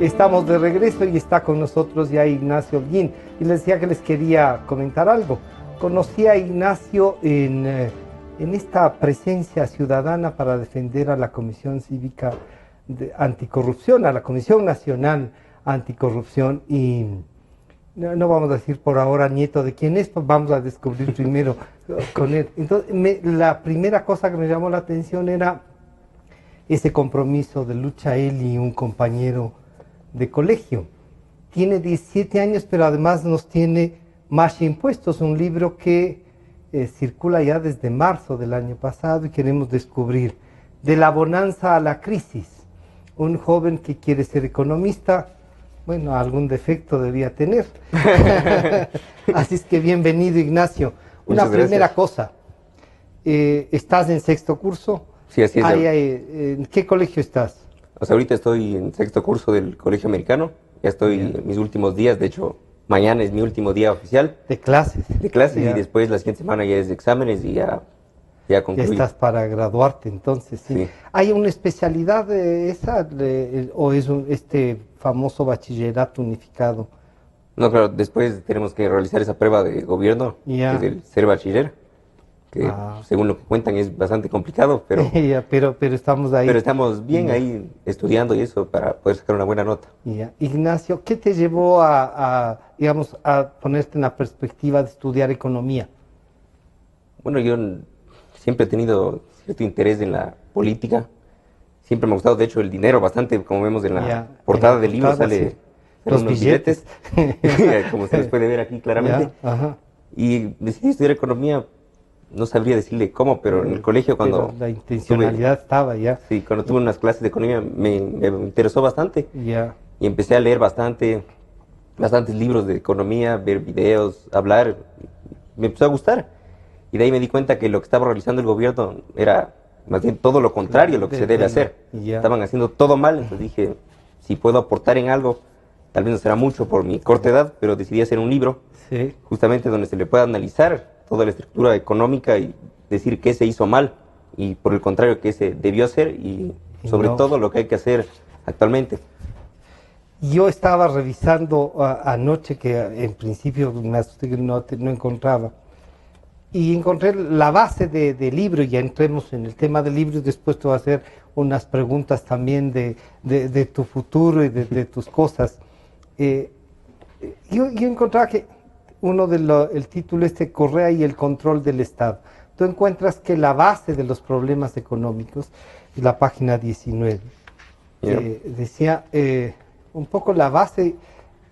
Estamos de regreso y está con nosotros ya Ignacio Holguín. Y les decía que les quería comentar algo. Conocí a Ignacio en esta presencia ciudadana para defender a la Comisión Cívica Anticorrupción, a la Comisión Nacional Anticorrupción. Y no vamos a decir por ahora nieto de quién es, pues vamos a descubrir primero con él. Entonces, la primera cosa que me llamó la atención era ese compromiso de lucha él y un compañero de colegio. Tiene 17 años, pero además nos tiene Marcha Impuestos, un libro que circula ya desde marzo del año pasado y queremos descubrir de la bonanza a la crisis. Un joven que quiere ser economista, bueno, algún defecto debía tener. Así es que bienvenido, Ignacio. Una primera cosa, ¿estás en sexto curso? Sí, así es. ¿En qué colegio estás? O sea, ahorita estoy en sexto curso del Colegio Americano. Ya estoy en mis últimos días. De hecho, mañana es mi último día oficial. De clases. De clases, y después la siguiente semana ya es de exámenes y ya concluí. Ya estás para graduarte, entonces, sí. ¿Hay una especialidad de esa o es este famoso bachillerato unificado? No, claro, después tenemos que realizar esa prueba de gobierno, que es el ser bachiller, que según lo que cuentan es bastante complicado, pero pero estamos ahí. Pero estamos bien ahí estudiando y eso para poder sacar una buena nota. Ignacio, ¿qué te llevó digamos, a ponerte en la perspectiva de estudiar economía? Bueno, yo siempre he tenido cierto interés en la política. Siempre me ha gustado, de hecho, el dinero bastante, como vemos en la portada del libro, sale los billetes, como se les puede ver aquí claramente. Y decidí estudiar economía. No sabría decirle cómo, pero en el colegio cuando... la intencionalidad estaba ya. Sí, cuando tuve unas clases de economía me interesó bastante. Y empecé a leer bastantes libros de economía, ver videos, hablar. Me empezó a gustar. Y de ahí me di cuenta que lo que estaba realizando el gobierno era más bien todo lo contrario a lo que se debe hacer. Estaban haciendo todo mal, entonces dije, si puedo aportar en algo, tal vez no será mucho por mi corta edad, pero decidí hacer un libro, justamente donde se le pueda analizar toda la estructura económica y decir qué se hizo mal y por el contrario qué se debió hacer y sobre todo lo que hay que hacer actualmente. Yo estaba revisando anoche, que en principio me asusté que no encontraba, y encontré la base del libro. Ya entremos en el tema del libro y después te voy a hacer unas preguntas también de tu futuro y de tus cosas. Yo encontraba que el título Correa y el control del Estado. Tú encuentras que la base de los problemas económicos, en la página 19, decía un poco la base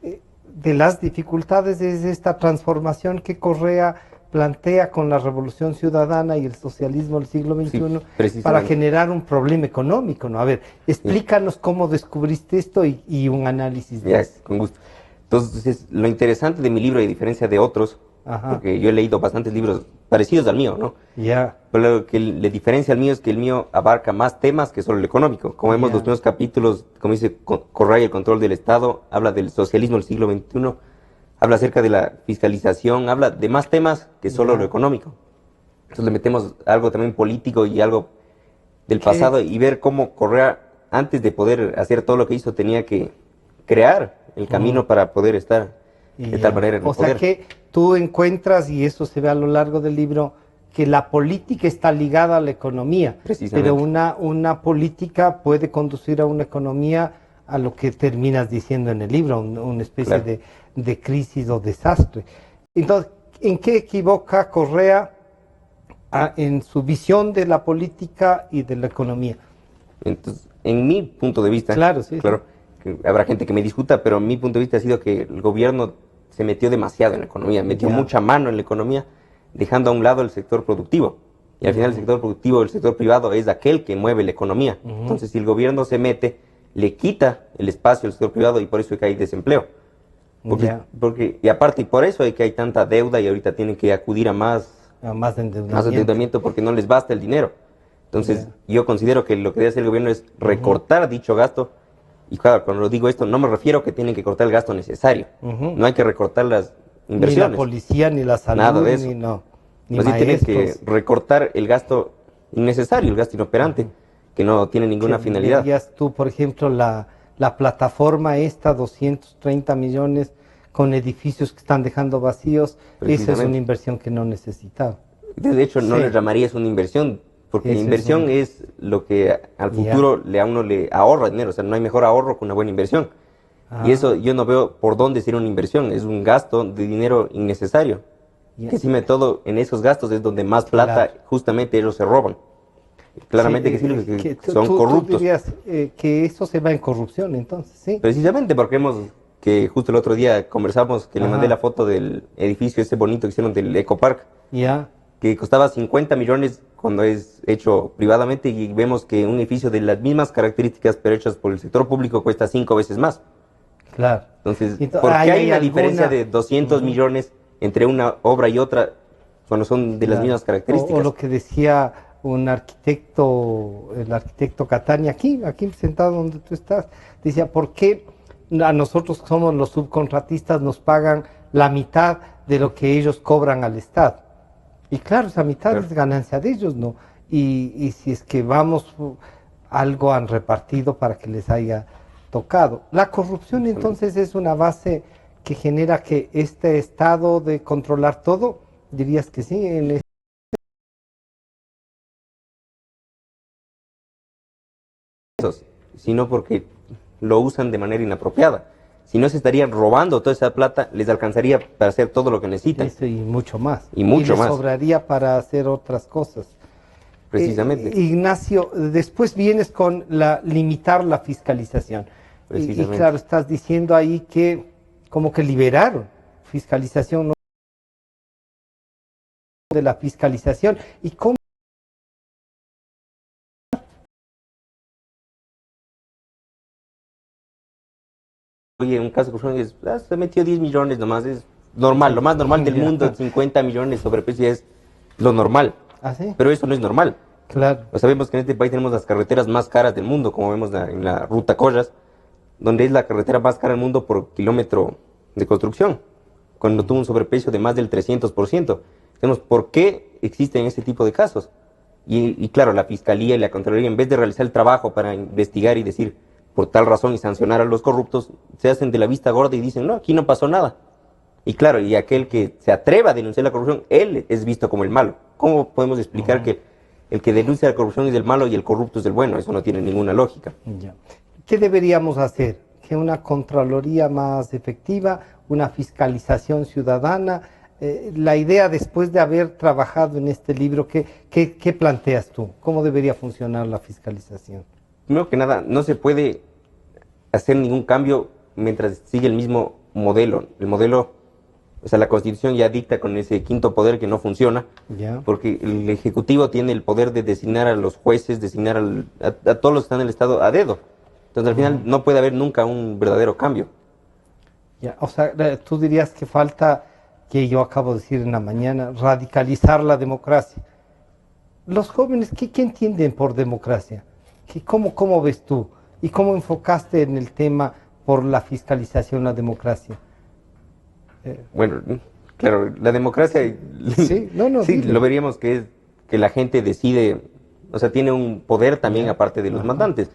de las dificultades es esta transformación que Correa plantea con la Revolución Ciudadana y el socialismo del siglo XXI para generar un problema económico, ¿no? A ver, explícanos cómo descubriste esto y un análisis de eso. Con gusto. Entonces, lo interesante de mi libro, a diferencia de otros, porque yo he leído bastantes libros parecidos al mío, ¿no? Pero lo que le diferencia al mío es que el mío abarca más temas que solo el económico. Como vemos los primeros capítulos, como dice Correa y el control del Estado, habla del socialismo del siglo XXI, habla acerca de la fiscalización, habla de más temas que solo lo económico. Entonces le metemos algo también político y algo del pasado y ver cómo Correa, antes de poder hacer todo lo que hizo, tenía que crear el camino para poder estar de tal manera en el poder. O sea que tú encuentras, y eso se ve a lo largo del libro, que la política está ligada a la economía, pero una política puede conducir a una economía a lo que terminas diciendo en el libro, una especie de crisis o desastre. Entonces, ¿en qué equivoca Correa en su visión de la política y de la economía? Entonces, en mi punto de vista, claro, que habrá gente que me discuta, pero mi punto de vista ha sido que el gobierno se metió demasiado en la economía, metió mucha mano en la economía, dejando a un lado el sector productivo. Y al final el sector productivo, el sector privado es aquel que mueve la economía. Entonces, si el gobierno se mete, le quita el espacio al sector privado y por eso es que hay desempleo. Y aparte, y por eso es que hay tanta deuda y ahorita tienen que acudir a más endeudamiento porque no les basta el dinero. Entonces, yo considero que lo que debe hacer el gobierno es recortar dicho gasto. Y claro, cuando digo esto, no me refiero a que tienen que cortar el gasto necesario. No hay que recortar las inversiones. Ni la policía, ni la salud, nada de eso. Ni tienen que recortar el gasto innecesario, el gasto inoperante, que no tiene ninguna finalidad. Veías tú, por ejemplo, la la plataforma esta, 230 millones con edificios que están dejando vacíos, esa es una inversión que no necesitaba. De hecho, no le llamaría es una inversión, porque la inversión es lo que al futuro a uno le ahorra dinero, o sea, no hay mejor ahorro que una buena inversión. Y eso yo no veo por dónde ser una inversión, es un gasto de dinero innecesario. Que encima todo en esos gastos es donde más plata justamente ellos se roban. Claramente que son corruptos. Tú dirías que eso se va en corrupción, entonces, ¿sí? Precisamente porque que justo el otro día conversamos, que le mandé la foto del edificio ese bonito que hicieron del Ecopark, que costaba 50 millones cuando es hecho privadamente, y vemos que un edificio de las mismas características pero hechas por el sector público cuesta 5 veces más. Claro. Entonces, ¿por qué hay una diferencia de 200 millones entre una obra y otra cuando son de las mismas características? O lo que decía un arquitecto, el arquitecto Catania, aquí sentado donde tú estás, decía, ¿por qué a nosotros que somos los subcontratistas nos pagan la mitad de lo que ellos cobran al Estado? Y claro, esa mitad es ganancia de ellos, ¿no? Y si es que vamos, algo han repartido para que les haya tocado. La corrupción entonces es una base que genera que este estado de controlar todo, dirías que sí, sino porque lo usan de manera inapropiada. Si no, se estarían robando toda esa plata, les alcanzaría para hacer todo lo que necesitan. Eso y mucho más. Y mucho más. Sobraría para hacer otras cosas. Precisamente. Ignacio, después vienes con limitar la fiscalización. Y claro, estás diciendo ahí que como que liberaron fiscalización, ¿no? De la fiscalización. ¿Y cómo? Oye, un caso es, se metió 10 millones nomás, es normal, lo más normal del mundo, 50 millones sobreprecio es lo normal. ¿Ah, sí? Pero eso no es normal. Claro. Sabemos que en este país tenemos las carreteras más caras del mundo, como vemos en la ruta Collas, donde es la carretera más cara del mundo por kilómetro de construcción, cuando tuvo un sobreprecio de más del 300%. Tenemos por qué existen ese tipo de casos. Y claro, la Fiscalía y la Contraloría, en vez de realizar el trabajo para investigar y decir por tal razón y sancionar a los corruptos, se hacen de la vista gorda y dicen, no, aquí no pasó nada. Y claro, y aquel que se atreva a denunciar la corrupción, él es visto como el malo. ¿Cómo podemos explicar que el que denuncia la corrupción es el malo y el corrupto es el bueno? Eso no tiene ninguna lógica. ¿Qué deberíamos hacer? ¿Que una Contraloría más efectiva, una fiscalización ciudadana? La idea, después de haber trabajado en este libro, ¿qué planteas tú? ¿Cómo debería funcionar la fiscalización? Primero que nada, no se puede hacer ningún cambio mientras sigue el mismo modelo. El modelo, o sea, la Constitución ya dicta con ese quinto poder que no funciona, porque el Ejecutivo tiene el poder de designar a los jueces, designar a todos los que están en el Estado a dedo. Entonces, al final, no puede haber nunca un verdadero cambio. O sea, tú dirías que falta, que yo acabo de decir en la mañana, radicalizar la democracia. Los jóvenes, ¿qué entienden por democracia? ¿Cómo ves tú? ¿Y cómo enfocaste en el tema por la fiscalización la democracia? Bueno, claro, la democracia, sí, lo veríamos que es que la gente decide, o sea, tiene un poder también aparte de los mandantes.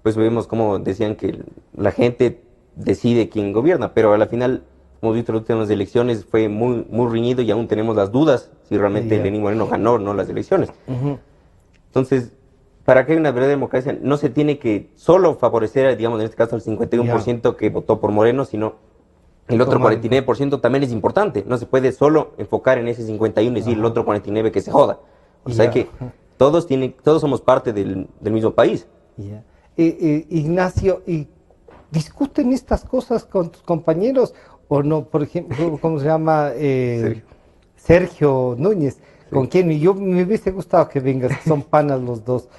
Pues vemos como decían que la gente decide quién gobierna, pero a la final, hemos visto en las últimas elecciones, fue muy, muy reñido y aún tenemos las dudas si realmente Lenín Moreno ganó o no las elecciones. Entonces, para que haya una verdadera democracia, no se tiene que solo favorecer, digamos, en este caso, al 51% que votó por Moreno, sino el otro 49% también es importante. No se puede solo enfocar en ese 51 y decir el otro 49 que se joda. O sea que todos somos parte del mismo país. Ignacio, ¿y discuten estas cosas con tus compañeros o no? Por ejemplo, ¿cómo se llama? Sergio Núñez, con quien yo me hubiese gustado que vengas, son panas los dos.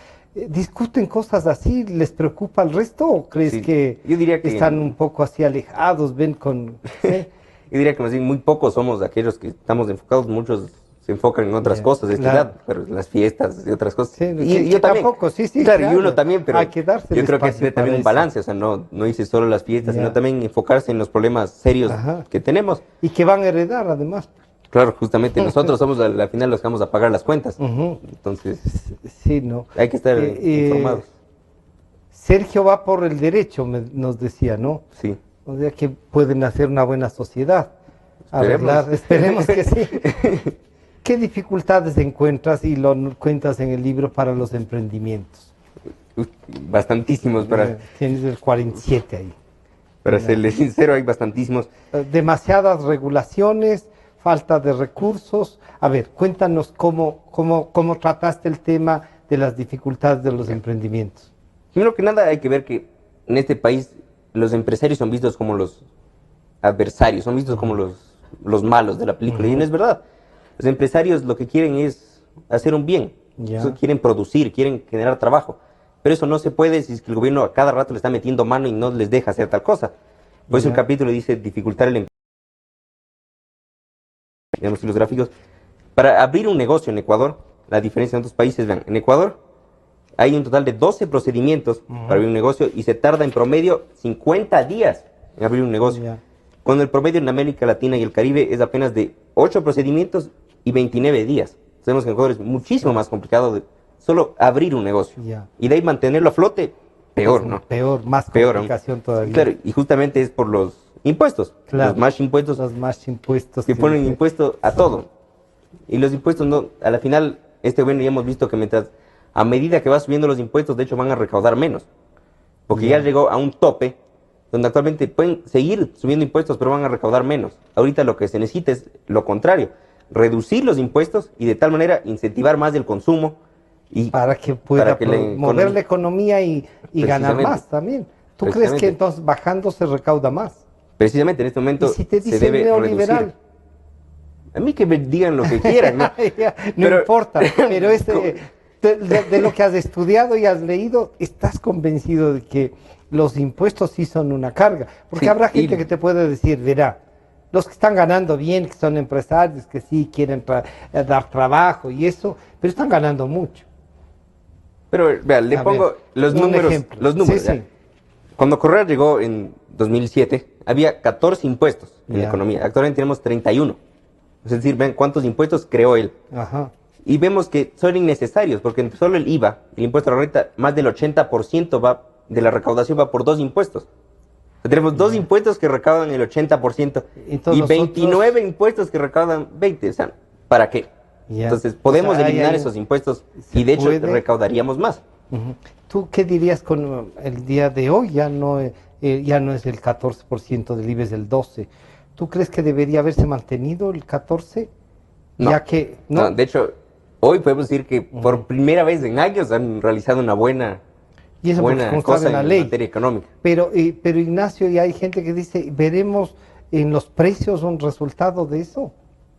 ¿Discuten cosas así? ¿Les preocupa el resto o crees que yo diría que están un poco así alejados? ¿Ven con...? Yo diría que más bien muy pocos somos aquellos que estamos enfocados, muchos se enfocan en otras cosas de esta edad, pero en las fiestas y otras cosas. Y yo también. Tampoco, claro, y uno también, pero hay que darse yo creo que hay también un balance, o sea, no hice solo las fiestas, sino también enfocarse en los problemas serios que tenemos. Y que van a heredar, además. Claro, justamente nosotros somos al final los que vamos a pagar las cuentas. Entonces, sí, no. hay que estar informados. Sergio va por el derecho, nos decía, ¿no? Sí. O sea que pueden hacer una buena sociedad. Esperemos que sí. ¿Qué dificultades encuentras y lo cuentas en el libro para los emprendimientos? Bastantísimos. Tienes el 47 ahí. Para serle sincero, hay bastantísimos. Demasiadas regulaciones, falta de recursos. A ver, cuéntanos cómo trataste el tema de las dificultades de los emprendimientos. Primero que nada hay que ver que en este país los empresarios son vistos como los adversarios, son vistos como los malos de la película. Y no es verdad. Los empresarios lo que quieren es hacer un bien. Quieren producir, quieren generar trabajo. Pero eso no se puede si es que el gobierno a cada rato le está metiendo mano y no les deja hacer tal cosa. Por eso el capítulo dice dificultar el empleo. Digamos, los gráficos. Para abrir un negocio en Ecuador, la diferencia en otros países, vean, en Ecuador hay un total de 12 procedimientos para abrir un negocio y se tarda en promedio 50 días en abrir un negocio. Cuando el promedio en América Latina y el Caribe es apenas de 8 procedimientos y 29 días. Sabemos que en Ecuador es muchísimo más complicado de solo abrir un negocio. Y de ahí mantenerlo a flote, peor, ¿no? Peor, más complicación todavía. Claro, y justamente es por los impuestos. Claro, los más impuestos que ponen impuesto a todo. Y los impuestos, no, a la final, este gobierno ya hemos visto que a medida que va subiendo los impuestos, de hecho van a recaudar menos. Porque ya llegó a un tope donde actualmente pueden seguir subiendo impuestos, pero van a recaudar menos. Ahorita lo que se necesita es lo contrario, reducir los impuestos y de tal manera incentivar más el consumo. Y para que pueda mover la economía y ganar más también. ¿Tú crees que entonces bajando se recauda más? Precisamente en este momento si te dicen se debe neoliberal reducir. A mí que me digan lo que quieran, ¿no? No importa, pero de lo que has estudiado y has leído, ¿estás convencido de que los impuestos sí son una carga? Porque habrá gente que te puede decir, verá, los que están ganando bien, que son empresarios, que sí quieren dar trabajo y eso, pero están ganando mucho. Pero, vean, le pongo los números. Sí. Cuando Correa llegó en 2007, había 14 impuestos en la economía. Actualmente tenemos 31. Es decir, ven cuántos impuestos creó él. Y vemos que son innecesarios, porque solo el IVA, el impuesto a la renta, más del 80% de la recaudación va por 2 impuestos. O sea, tenemos 2 impuestos que recaudan el 80% y 29 impuestos que recaudan 20%. O sea, ¿para qué? Entonces, podemos eliminar esos impuestos y de hecho recaudaríamos más. ¿Tú qué dirías con el día de hoy? Ya no es el 14% del IVA, es el 12%. ¿Tú crees que debería haberse mantenido el 14%? No, ya que, no, de hecho, hoy podemos decir que por primera vez en años han realizado una buena cosa en materia económica. Pero Ignacio, y hay gente que dice, ¿veremos en los precios un resultado de eso?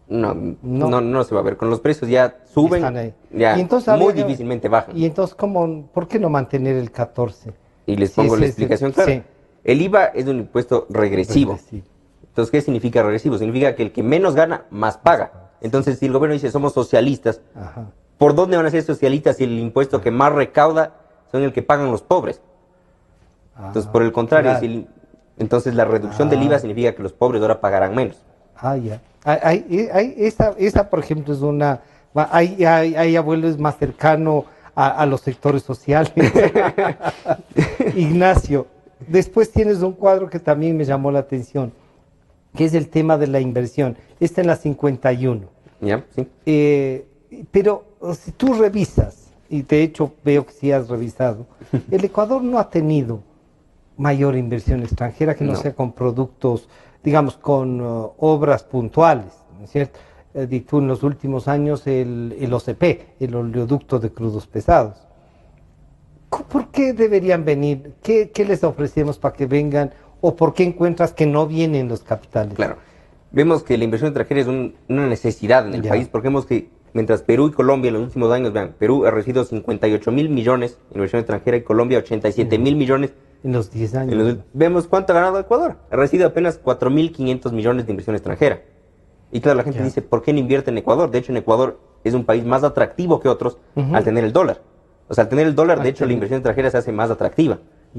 No se va a ver. Con los precios ya suben, ya y entonces, muy difícilmente bajan. Y entonces, ¿por qué no mantener el 14%? Y les pongo la explicación clara. Sí. El IVA es un impuesto regresivo. Entonces, ¿qué significa regresivo? Significa que el que menos gana, más paga. Entonces, si el gobierno dice, somos socialistas, ¿por dónde van a ser socialistas si el impuesto que más recauda son el que pagan los pobres? Entonces, por el contrario, entonces la reducción del IVA significa que los pobres ahora pagarán menos. Esa, por ejemplo, es una... Ahí abuelo es más cercano a los sectores sociales. Ignacio, después tienes un cuadro que también me llamó la atención, que es el tema de la inversión. Está en la 51. Sí. Pero si tú revisas, y de hecho veo que sí has revisado, el Ecuador no ha tenido mayor inversión extranjera que no sea con productos, digamos, con obras puntuales, ¿no es cierto? Tú en los últimos años el OCP, el oleoducto de crudos pesados. ¿Por qué deberían venir? ¿Qué les ofrecemos para que vengan? ¿O por qué encuentras que no vienen los capitales? Claro, vemos que la inversión extranjera es una necesidad en el país, porque vemos que mientras Perú y Colombia en los últimos años, vean, Perú ha recibido 58.000 millones en inversión extranjera y Colombia 87.000 millones. En los 10 años. Vemos cuánto ha ganado Ecuador. Ha recibido apenas 4.500 millones de inversión extranjera. Y claro, la gente dice, ¿por qué no invierte en Ecuador? De hecho, en Ecuador es un país más atractivo que otros al tener el dólar. O sea, al tener el dólar, de hecho, la inversión extranjera se hace más atractiva.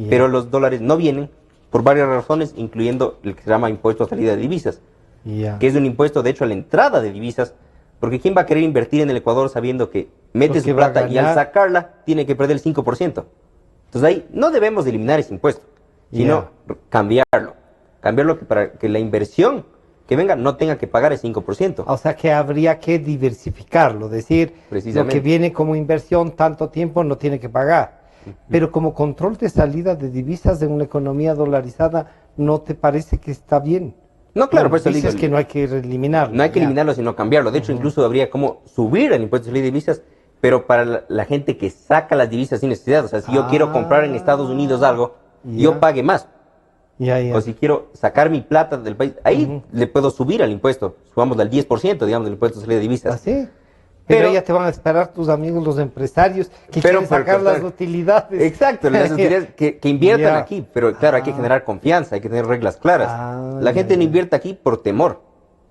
Pero los dólares no vienen por varias razones, incluyendo el que se llama impuesto a salida de divisas, que es un impuesto, de hecho, a la entrada de divisas, porque ¿quién va a querer invertir en el Ecuador sabiendo que mete su plata y al sacarla tiene que perder el 5%? Entonces Entonces ahí no debemos de eliminar ese impuesto, sino cambiarlo para que la inversión que venga no tenga que pagar el 5%. O sea que habría que diversificarlo, decir, lo que viene como inversión tanto tiempo no tiene que pagar. Pero como control de salida de divisas de una economía dolarizada, ¿no te parece que está bien? No, claro, por eso dices que no hay que eliminarlo. No hay que eliminarlo, sino cambiarlo. De hecho, incluso habría como subir el impuesto de salida de divisas, pero para la gente que saca las divisas sin necesidad. O sea, si yo quiero comprar en Estados Unidos algo, yo pague más. O si quiero sacar mi plata del país, ahí le puedo subir al impuesto. Subámosle al 10%, digamos, del impuesto de salida de divisas. ¿Ah, sí? Pero ya te van a esperar tus amigos, los empresarios, que quieren sacar las utilidades. Exacto, las utilidades que inviertan aquí. Pero claro, hay que generar confianza, hay que tener reglas claras. La gente no invierte aquí por temor.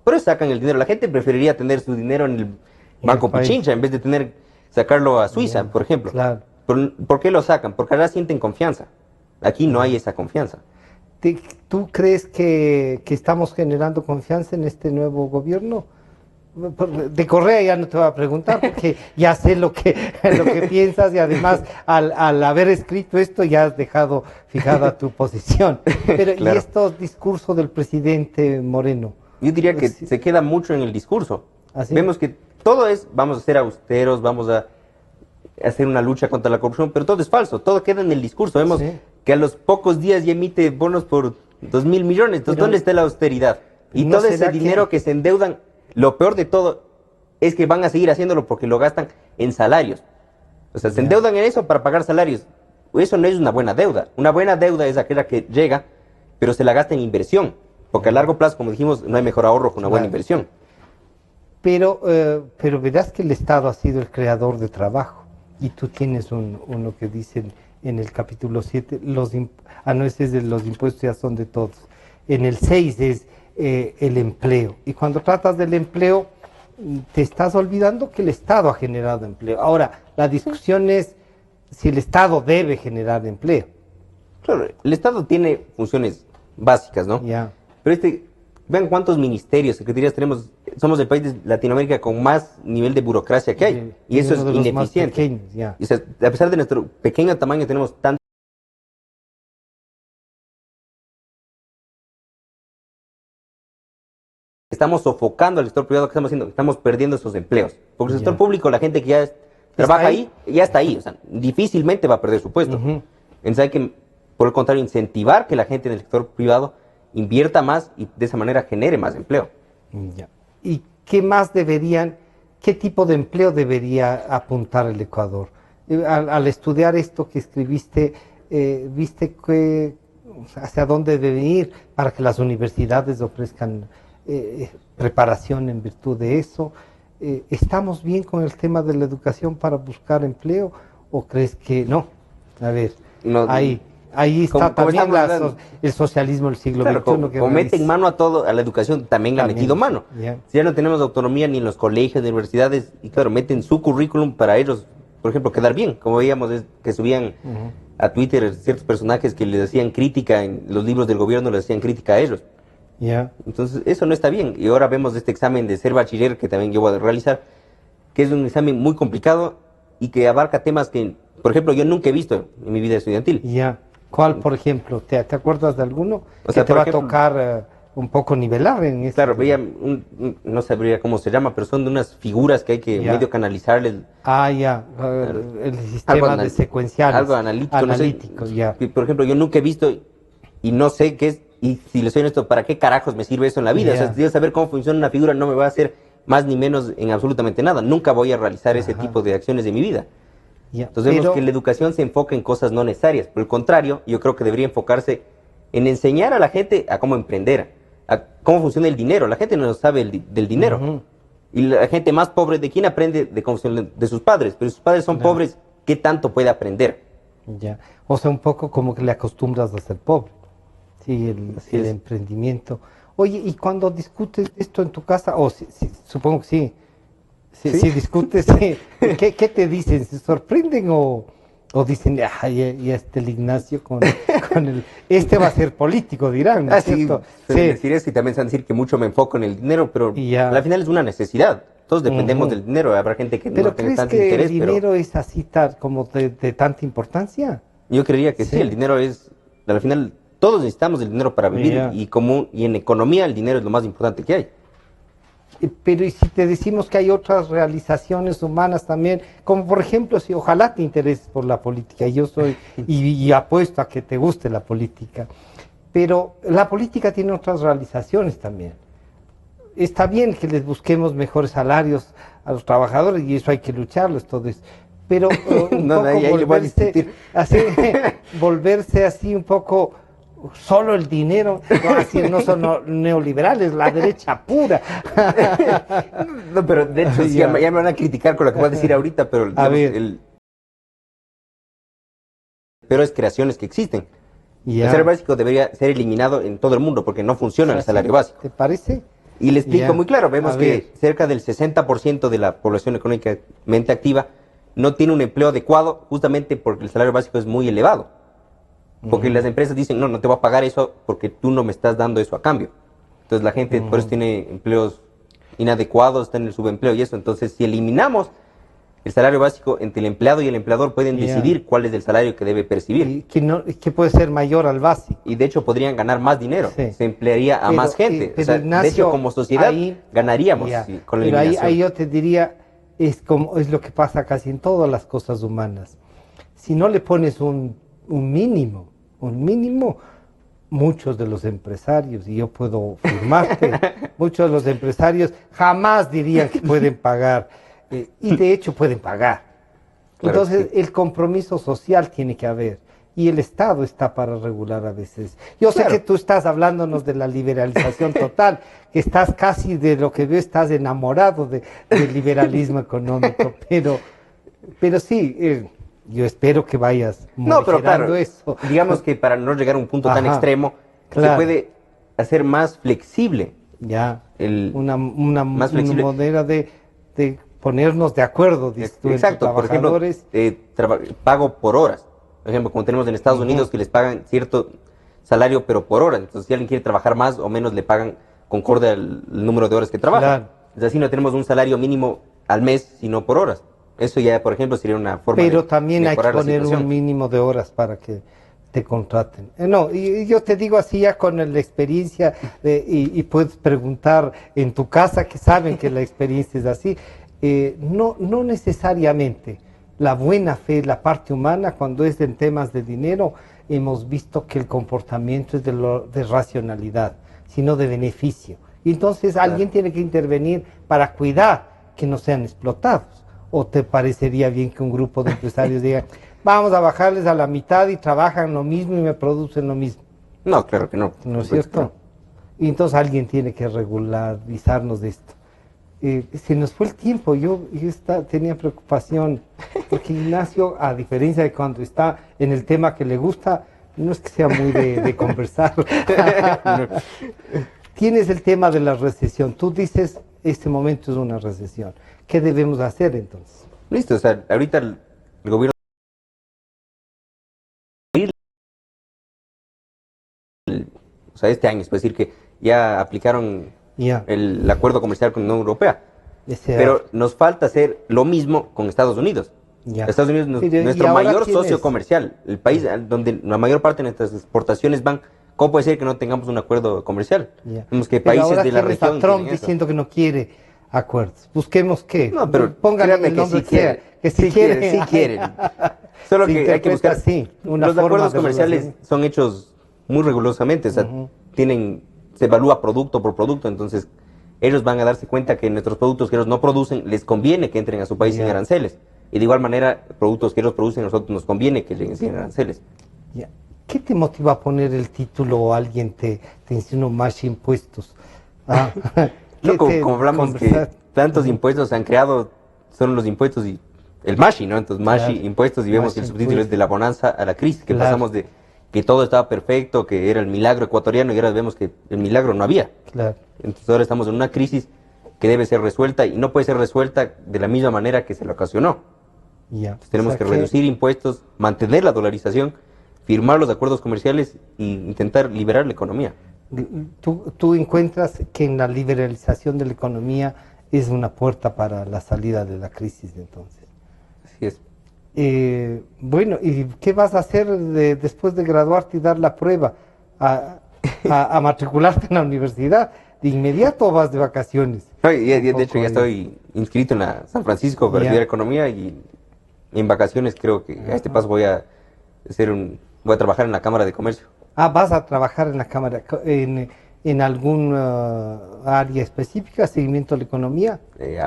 Por eso sacan el dinero. La gente preferiría tener su dinero en el Banco Pichincha en vez de sacarlo a Suiza, por ejemplo. Claro. ¿Por qué lo sacan? Porque ahora sienten confianza. Aquí no hay esa confianza. ¿Tú crees que estamos generando confianza en este nuevo gobierno? De Correa ya no te voy a preguntar porque ya sé lo que piensas y además al haber escrito esto ya has dejado fijada tu posición. Pero claro. ¿Y estos discursos del presidente Moreno? Yo diría que se queda mucho en el discurso. ¿Así? Vemos que todo es, vamos a ser austeros, vamos a hacer una lucha contra la corrupción, pero todo es falso, todo queda en el discurso. Vemos que a los pocos días ya emite bonos por 2.000 millones. Entonces, ¿dónde está la austeridad? Y todo ese dinero que se endeudan, lo peor de todo es que van a seguir haciéndolo porque lo gastan en salarios. O sea, se endeudan en eso para pagar salarios. Eso no es una buena deuda. Una buena deuda es aquella que llega, pero se la gasta en inversión. Porque a largo plazo, como dijimos, no hay mejor ahorro que una buena inversión. Pero verás que el Estado ha sido el creador de trabajo. Y tú tienes uno que dice en el capítulo 7, ese es de los impuestos ya son de todos. En el 6 es el empleo. Y cuando tratas del empleo, te estás olvidando que el Estado ha generado empleo. Ahora, la discusión es si el Estado debe generar empleo. Claro, el Estado tiene funciones básicas, ¿no? Ya. Pero vean cuántos ministerios, secretarías tenemos. Somos el país de Latinoamérica con más nivel de burocracia que hay. Y eso es ineficiente. Pequeños, y, o sea, a pesar de nuestro pequeño tamaño, tenemos tanto. Estamos sofocando al sector privado. ¿Qué estamos haciendo? Estamos perdiendo esos empleos. Porque el sector público, la gente que ya trabaja ahí, ya está ahí. O sea, difícilmente va a perder su puesto. Entonces hay que, por el contrario, incentivar que la gente en el sector privado invierta más y de esa manera genere más empleo. Ya. ¿Y qué tipo de empleo debería apuntar el Ecuador? Al estudiar esto que escribiste, ¿viste hacia dónde debe ir para que las universidades ofrezcan preparación en virtud de eso? ¿Estamos bien con el tema de la educación para buscar empleo o crees que no? A ver, ahí está también el socialismo del siglo XXI. Como meten mano a todo, a la educación también le ha metido mano. Si ya no tenemos autonomía ni en los colegios, ni universidades, y claro, meten su currículum para ellos, por ejemplo, quedar bien. Como veíamos que subían a Twitter ciertos personajes que les hacían crítica, en los libros del gobierno les hacían crítica a ellos. Entonces, eso no está bien. Y ahora vemos este examen de ser bachiller, que también yo voy a realizar, que es un examen muy complicado y que abarca temas que, por ejemplo, yo nunca he visto en mi vida estudiantil. ¿Cuál, por ejemplo? ¿Te acuerdas de alguno? O sea, que te va a tocar un poco nivelar en eso. Claro, veía, no sabría cómo se llama, pero son de unas figuras que hay que medio canalizarles. El sistema de secuenciales. Algo analítico. No sé. Por ejemplo, yo nunca he visto y no sé qué es, y si le soy honesto, ¿para qué carajos me sirve eso en la vida? O sea, si yo saber cómo funciona una figura no me va a hacer más ni menos en absolutamente nada. Nunca voy a realizar ese tipo de acciones de mi vida. Entonces vemos que la educación se enfoca en cosas no necesarias. Por el contrario, yo creo que debería enfocarse en enseñar a la gente a cómo emprender, a cómo funciona el dinero. La gente no sabe del dinero. Y la gente más pobre, ¿de quién aprende? De cómo funciona de sus padres. Pero si sus padres son pobres, ¿qué tanto puede aprender? O sea, un poco como que le acostumbras a ser pobre. Sí, el emprendimiento. Oye, ¿y cuando discutes esto en tu casa? Supongo que sí. Si discutes, ¿qué te dicen? ¿Se sorprenden o dicen, ya el Ignacio con el... Este va a ser político, dirán, ¿no es cierto? Decir eso y también se van a decir que mucho me enfoco en el dinero, pero al final es una necesidad. Todos dependemos del dinero. Habrá gente que no tiene tanto interés. ¿Pero crees que el dinero es así como de tanta importancia? Yo creería que sí, el dinero es, al final, todos necesitamos el dinero para vivir y en economía el dinero es lo más importante que hay. Pero y si te decimos que hay otras realizaciones humanas también, como por ejemplo, si ojalá te intereses por la política, yo soy, y apuesto a que te guste la política, pero la política tiene otras realizaciones también. Está bien que les busquemos mejores salarios a los trabajadores y eso hay que lucharlo, todo eso. Pero un poco volverse así un poco solo el dinero, no son neoliberales, la derecha pura. No, pero de hecho ya me van a criticar con lo que voy a decir ahorita, pero digamos, pero es creaciones que existen. El salario básico debería ser eliminado en todo el mundo porque no funciona el salario básico. ¿Te parece? Y le explico muy claro, vemos que cerca del 60% de la población económicamente activa no tiene un empleo adecuado justamente porque el salario básico es muy elevado. Porque las empresas dicen, no te voy a pagar eso porque tú no me estás dando eso a cambio. Entonces la gente por eso tiene empleos inadecuados, está en el subempleo y eso. Entonces si eliminamos el salario básico, entre el empleado y el empleador pueden decidir cuál es el salario que debe percibir. Y que puede ser mayor al básico. Y de hecho podrían ganar más dinero, se emplearía a más gente. O sea, Ignacio, de hecho, como sociedad ganaríamos con la eliminación. Ahí yo te diría, es lo que pasa casi en todas las cosas humanas. Si no le pones un mínimo, muchos de los empresarios, y yo puedo firmarte, muchos de los empresarios jamás dirían que pueden pagar. Y de hecho pueden pagar. Claro, entonces el compromiso social tiene que haber y el Estado está para regular a veces. Yo sé que tú estás hablándonos de la liberalización total, que estás casi de lo que veo, estás enamorado del liberalismo económico, pero sí, yo espero que vayas modificando eso. Digamos que para no llegar a un punto tan extremo, se puede hacer más flexible. Una manera de ponernos de acuerdo, exacto, por ejemplo, pago por horas. Por ejemplo, como tenemos en Estados Unidos que les pagan cierto salario, pero por hora. Entonces, si alguien quiere trabajar más o menos, le pagan concorde al número de horas que trabaja. Entonces, así no tenemos un salario mínimo al mes, sino por horas. Eso ya, por ejemplo, sería una forma pero también hay que poner un mínimo de horas para que te contraten. No, y yo te digo así ya con la experiencia, y puedes preguntar en tu casa, que saben que la experiencia es así. No necesariamente la buena fe, la parte humana, cuando es en temas de dinero, hemos visto que el comportamiento es de racionalidad, sino de beneficio. Y entonces alguien tiene que intervenir para cuidar que no sean explotados. ¿O te parecería bien que un grupo de empresarios diga, vamos a bajarles a la mitad y trabajan lo mismo y me producen lo mismo? No, claro que no. ¿No es cierto? Y entonces alguien tiene que regularizarnos de esto. Se nos fue el tiempo, yo tenía preocupación, porque Ignacio, a diferencia de cuando está en el tema que le gusta, no es que sea muy de conversar. Tienes el tema de la recesión, tú dices, este momento es una recesión. ¿Qué debemos hacer entonces? Listo, o sea, ahorita el gobierno... O sea, este año, es decir, que ya aplicaron el acuerdo comercial con la Unión Europea. Pero nos falta hacer lo mismo con Estados Unidos. Estados Unidos es nuestro mayor socio comercial, el país donde la mayor parte de nuestras exportaciones van. ¿Cómo puede ser que no tengamos un acuerdo comercial? Vemos que países de la región a Trump diciendo que no quiere acuerdos. Busquemos qué. No, pero pónganle el nombre que sí quieren. Sí quieren. Solo que hay que buscar. Los acuerdos comerciales son hechos muy rigurosamente. O sea, se evalúa producto por producto. Entonces, ellos van a darse cuenta que nuestros productos que ellos no producen, les conviene que entren a su país sin aranceles. Y de igual manera, productos que ellos producen, a nosotros nos conviene que lleguen sin aranceles. ¿Qué te motiva a poner el título o alguien te insinuó más impuestos? No, como hablamos que tantos impuestos se han creado, son los impuestos y el MASHI, ¿no? Entonces MASHI, impuestos, y vemos que el subtítulo es de la bonanza a la crisis, que pasamos de que todo estaba perfecto, que era el milagro ecuatoriano, y ahora vemos que el milagro no había. Entonces ahora estamos en una crisis que debe ser resuelta y no puede ser resuelta de la misma manera que se la ocasionó. Entonces tenemos que reducir impuestos, mantener la dolarización, firmar los acuerdos comerciales e intentar liberar la economía. ¿Tú encuentras que en la liberalización de la economía es una puerta para la salida de la crisis de entonces? Así es. Bueno, ¿y qué vas a hacer después de graduarte y dar la prueba? ¿A matricularte en la universidad? ¿De inmediato o vas de vacaciones? No, de hecho ya estoy inscrito en la San Francisco para estudiar economía y en vacaciones creo que a este paso voy a trabajar en la Cámara de Comercio. Ah, vas a trabajar en la Cámara, en algún área específica, seguimiento de la economía.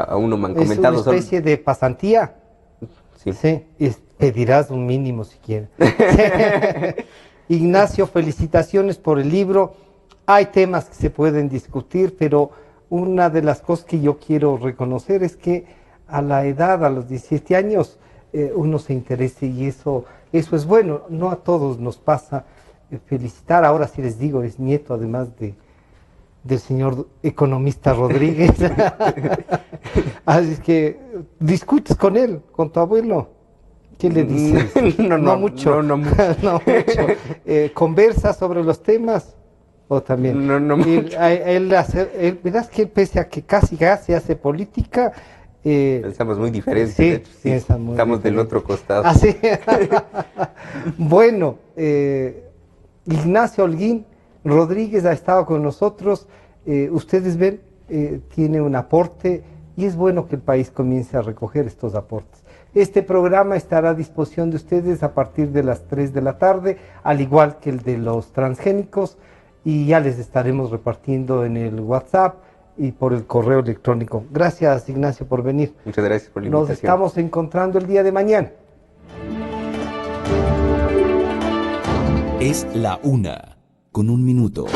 Aún no me han comentado. ¿Es una especie de pasantía? Sí. Sí, pedirás un mínimo si quieres. Ignacio, felicitaciones por el libro. Hay temas que se pueden discutir, pero una de las cosas que yo quiero reconocer es que a la edad, a los 17 años, uno se interese y eso es bueno. No a todos nos pasa. Felicitar, ahora sí les digo, es nieto además del señor economista Rodríguez. Así es que discutes con él, con tu abuelo. ¿Qué le dices? No mucho. No mucho. ¿Conversa sobre los temas? ¿O también? No mucho. Verás que él, pese a que casi hace política... Pensamos muy diferentes. Sí, estamos del otro costado. Así. Bueno, Ignacio Holguín Rodríguez ha estado con nosotros. Ustedes ven, tiene un aporte y es bueno que el país comience a recoger estos aportes. Este programa estará a disposición de ustedes a partir de las 3 de la tarde, al igual que el de los transgénicos, y ya les estaremos repartiendo en el WhatsApp y por el correo electrónico. Gracias, Ignacio, por venir. Muchas gracias por la invitación. Nos estamos encontrando el día de mañana. Es la 1:01 minuto.